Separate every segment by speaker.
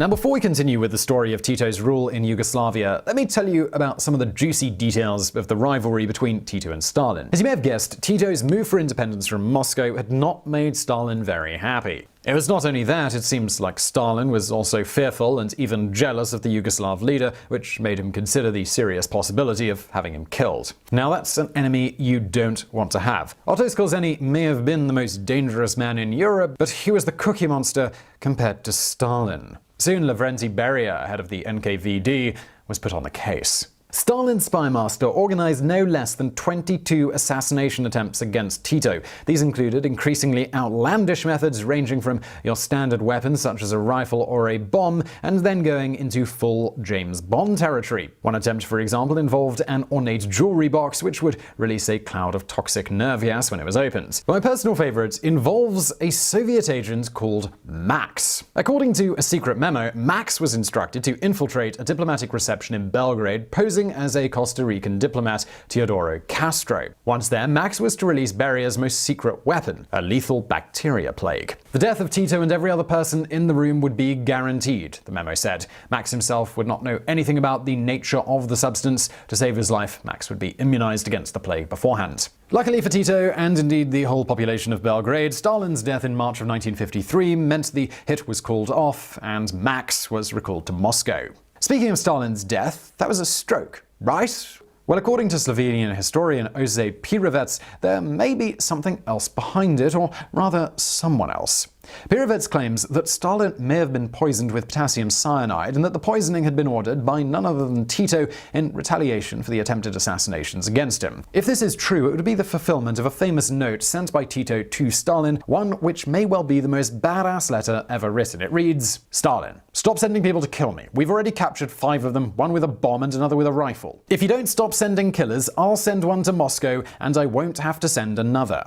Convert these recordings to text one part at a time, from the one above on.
Speaker 1: Now, before we continue with the story of Tito's rule in Yugoslavia, let me tell you about some of the juicy details of the rivalry between Tito and Stalin. As you may have guessed, Tito's move for independence from Moscow had not made Stalin very happy. It was not only that, it seems like Stalin was also fearful and even jealous of the Yugoslav leader, which made him consider the serious possibility of having him killed. Now, that's an enemy you don't want to have. Otto Skorzenny may have been the most dangerous man in Europe, but he was the cookie monster compared to Stalin. Soon, Lavrenti Beria, head of the NKVD, was put on the case. Stalin's spy master organized no less than 22 assassination attempts against Tito. These included increasingly outlandish methods ranging from your standard weapons such as a rifle or a bomb, and then going into full James Bond territory. One attempt, for example, involved an ornate jewelry box which would release a cloud of toxic nerve gas when it was opened. But my personal favorite involves a Soviet agent called Max. According to a secret memo, Max was instructed to infiltrate a diplomatic reception in Belgrade, posing as a Costa Rican diplomat, Teodoro Castro. Once there, Max was to release Beria's most secret weapon, a lethal bacteria plague. The death of Tito and every other person in the room would be guaranteed, the memo said. Max himself would not know anything about the nature of the substance. To save his life, Max would be immunized against the plague beforehand. Luckily for Tito, and indeed the whole population of Belgrade, Stalin's death in March of 1953 meant the hit was called off and Max was recalled to Moscow. Speaking of Stalin's death, that was a stroke, right? Well, according to Slovenian historian Josip Broz, there may be something else behind it, or rather someone else. Broz claims that Stalin may have been poisoned with potassium cyanide and that the poisoning had been ordered by none other than Tito in retaliation for the attempted assassinations against him. If this is true, it would be the fulfillment of a famous note sent by Tito to Stalin, one which may well be the most badass letter ever written. It reads, "Stalin, stop sending people to kill me. We've already captured 5 of them, one with a bomb and another with a rifle. If you don't stop sending killers, I'll send one to Moscow and I won't have to send another."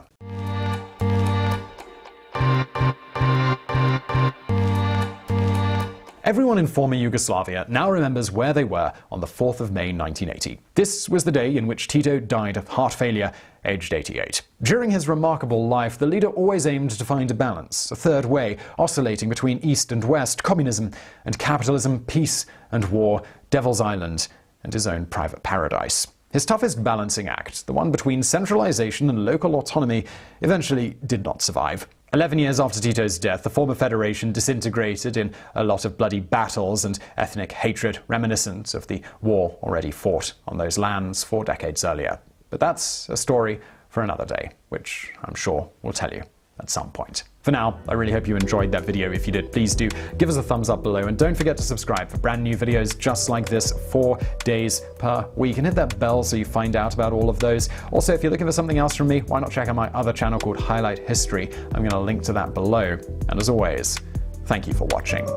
Speaker 1: Everyone in former Yugoslavia now remembers where they were on the 4th of May 1980. This was the day in which Tito died of heart failure, aged 88. During his remarkable life, the leader always aimed to find a balance, a third way, oscillating between East and West, communism and capitalism, peace and war, Devil's Island and his own private paradise. His toughest balancing act, the one between centralization and local autonomy, eventually did not survive. 11 years after Tito's death, the former federation disintegrated in a lot of bloody battles and ethnic hatred reminiscent of the war already fought on those lands 4 decades earlier. But that's a story for another day, which I'm sure we'll tell you at some point. For now, I really hope you enjoyed that video. If you did, please do give us a thumbs up below, and don't forget to subscribe for brand new videos just like this 4 days per week, and hit that bell so you find out about all of those. Also, if you're looking for something else from me, why not check out my other channel called Highlight History? I'm going to link to that below. And as always, thank you for watching.